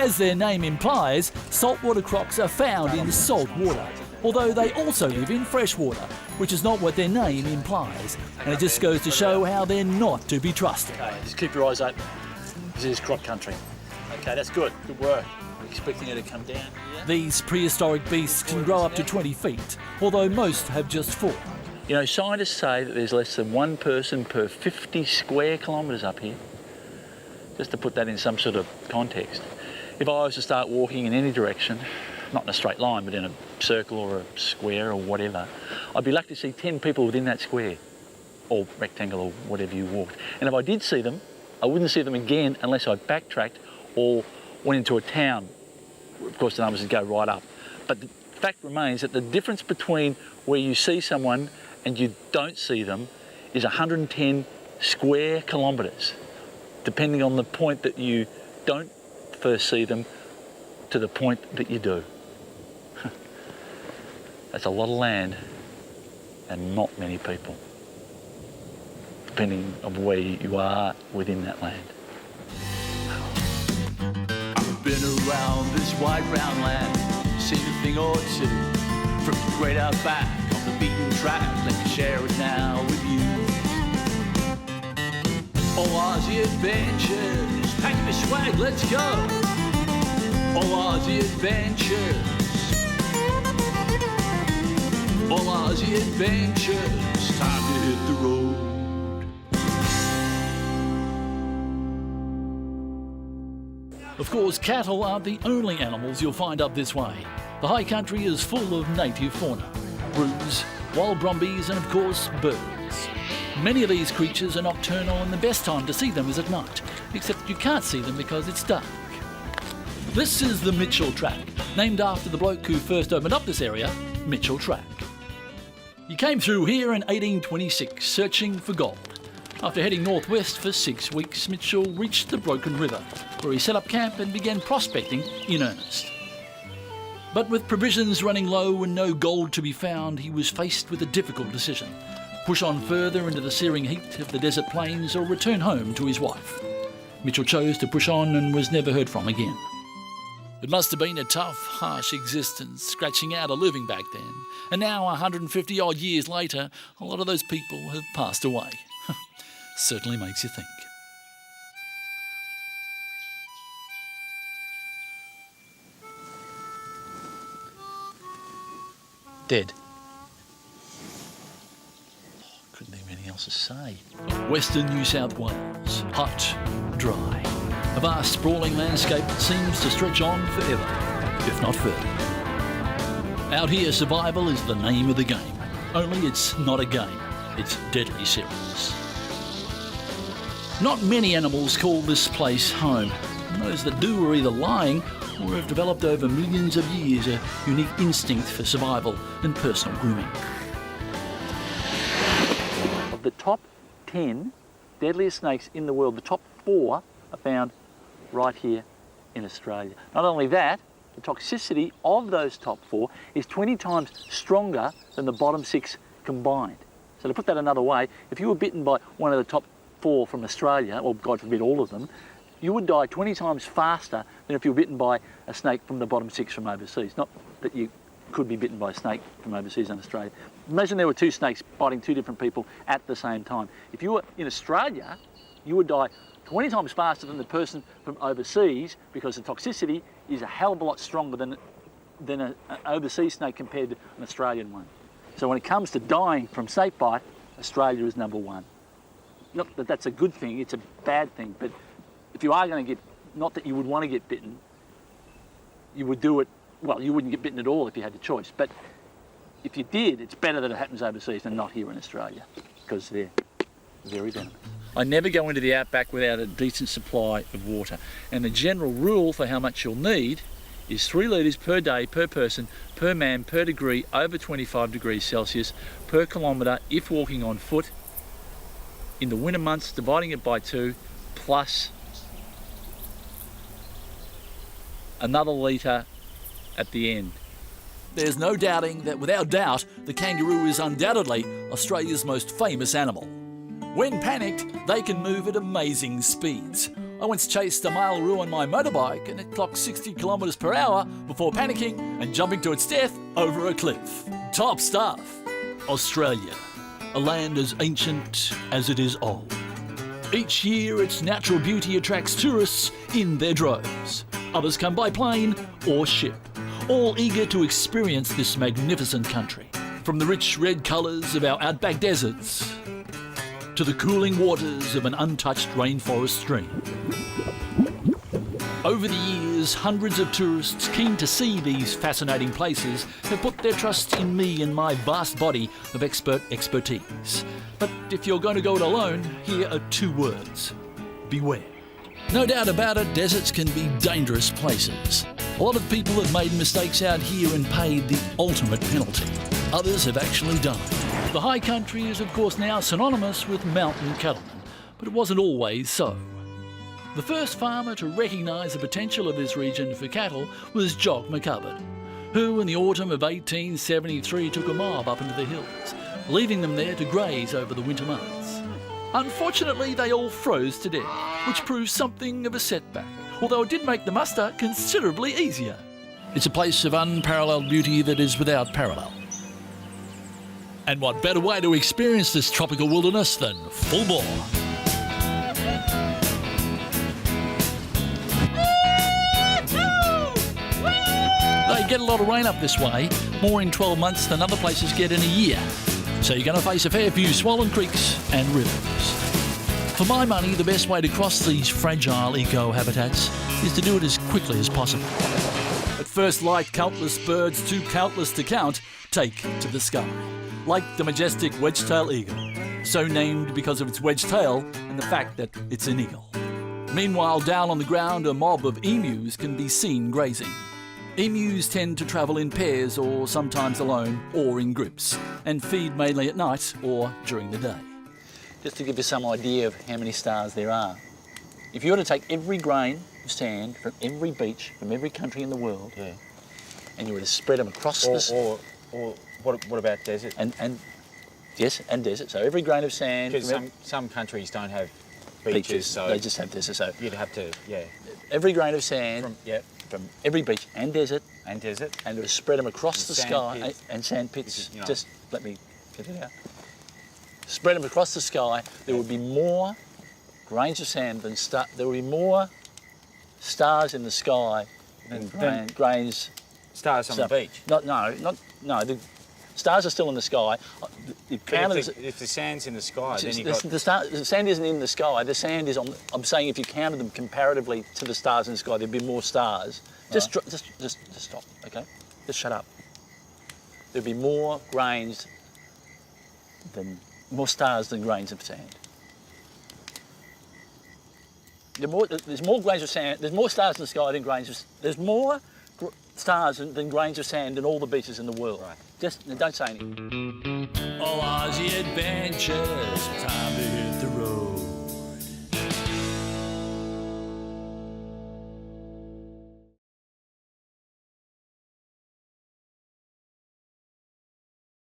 As their name implies, saltwater crocs are found in salt water, although they also live in fresh water, which is not what their name implies. And it just goes to show how they're not to be trusted. Okay, just keep your eyes open. This is croc country. Okay, that's good. Good work. I'm expecting her to come down here. These prehistoric beasts can grow up to 20 feet, although most have just 4. You know, scientists say that there's less than one person per 50 square kilometres up here. Just to put that in some sort of context. If I was to start walking in any direction, not in a straight line, but in a circle or a square or whatever, I'd be lucky to see 10 people within that square, or rectangle or whatever you walked. And if I did see them, I wouldn't see them again unless I backtracked or went into a town. Of course, the numbers would go right up. But the fact remains that the difference between where you see someone and you don't see them is 110 square kilometres, depending on the point that you don't first see them to the point that you do. That's a lot of land and not many people, depending on where you are within that land. I've been around this wide round land, seen a thing or two, from the great outback on the beaten track. Let me share it now with you. Oh, Aussie adventures, pack my swag, let's go. Oh, Aussie adventures. Oh, Aussie adventures, time to hit the road. Of course, cattle aren't the only animals you'll find up this way. The high country is full of native fauna, roos, wild brumbies and of course birds. Many of these creatures are nocturnal and the best time to see them is at night, except you can't see them because it's dark. This is the Mitchell Track, named after the bloke who first opened up this area, Mitchell Track. He came through here in 1826 searching for gold. After heading northwest for 6 weeks, Mitchell reached the Broken River, where he set up camp and began prospecting in earnest. But with provisions running low and no gold to be found, he was faced with a difficult decision: push on further into the searing heat of the desert plains or return home to his wife. Mitchell chose to push on and was never heard from again. It must have been a tough, harsh existence, scratching out a living back then. And now, 150 odd years later, a lot of those people have passed away. Certainly makes you think. Dead. Couldn't think of anything else to say. Western New South Wales, hot, dry. A vast sprawling landscape that seems to stretch on forever, if not further. Out here, survival is the name of the game. Only it's not a game, it's deadly serious. Not many animals call this place home, and those that do are either lying or have developed over millions of years a unique instinct for survival and personal grooming. Of the top 10 deadliest snakes in the world, the top 4 are found right here in Australia. Not only that, the toxicity of those top 4 is 20 times stronger than the bottom 6 combined. So to put that another way, if you were bitten by one of the top 4 from Australia, or God forbid all of them, you would die 20 times faster than if you were bitten by a snake from the bottom 6 from overseas. Not that you could be bitten by a snake from overseas in Australia. Imagine there were 2 snakes biting 2 different people at the same time. If you were in Australia, you would die 20 times faster than the person from overseas, because the toxicity is a hell of a lot stronger than an overseas snake compared to an Australian one. So when it comes to dying from snake bite, Australia is number 1. Not that that's a good thing, it's a bad thing, but if you are going to get, not that you would want to get bitten, you would do it, well, you wouldn't get bitten at all if you had the choice, but if you did, it's better that it happens overseas than not here in Australia, because they're very venomous. I never go into the outback without a decent supply of water, and the general rule for how much you'll need is 3 litres per day per person, per man, per degree over 25 degrees Celsius, per kilometre if walking on foot. In the winter months, dividing it by 2, plus another litre at the end. There's no doubting that without doubt, the kangaroo is undoubtedly Australia's most famous animal. When panicked, they can move at amazing speeds. I once chased a male roo on my motorbike and it clocked 60 kilometres per hour before panicking and jumping to its death over a cliff. Top stuff. Australia, a land as ancient as it is old. Each year its natural beauty attracts tourists in their droves. Others come by plane or ship, all eager to experience this magnificent country. From the rich red colours of our outback deserts to the cooling waters of an untouched rainforest stream. Over the years, hundreds of tourists keen to see these fascinating places have put their trust in me and my vast body of expertise. But if you're going to go it alone, here are 2 words: beware. No doubt about it, deserts can be dangerous places. A lot of people have made mistakes out here and paid the ultimate penalty. Others have actually died. The high country is of course now synonymous with mountain cattlemen, but it wasn't always so. The first farmer to recognise the potential of this region for cattle was Jock McCubbin, who in the autumn of 1873 took a mob up into the hills, leaving them there to graze over the winter months. Unfortunately, they all froze to death, which proved something of a setback, although it did make the muster considerably easier. It's a place of unparalleled beauty that is without parallel. And what better way to experience this tropical wilderness than full bore? They get a lot of rain up this way, more in 12 months than other places get in a year. So you're going to face a fair few swollen creeks and rivers. For my money, the best way to cross these fragile eco-habitats is to do it as quickly as possible. At first light, countless birds, too countless to count, take to the sky. Like the majestic wedge-tailed eagle, so named because of its wedge tail and the fact that it's an eagle. Meanwhile, down on the ground, a mob of emus can be seen grazing. Emus tend to travel in pairs or sometimes alone or in groups and feed mainly at night or during the day. Just to give you some idea of how many stars there are, if you were to take every grain of sand from every beach, from every country in the world, and you were to spread them across or what about desert? And desert. So every grain of sand. Because some countries don't have beaches, so they just have desert. So you'd have to, every grain of sand from every beach and desert, and it would spread them across the sky pits. and sand pits. You know. Just let me get it out. Spread them across the sky. There would be more grains of sand than there would be more stars in the sky than grains. Stars on the beach. No. The stars are still in the sky. If the sand's in the sky, then the sand isn't in the sky. The sand is on. I'm saying if you counted them comparatively to the stars in the sky, there'd be more stars. Just stop, okay? Just shut up. There'd be more stars than grains of sand. There's more grains of sand. There's more stars in the sky than grains of. There's more stars than grains of sand in all the beaches in the world. Right. Just don't say anything. All Aussie adventures, time to hit the road.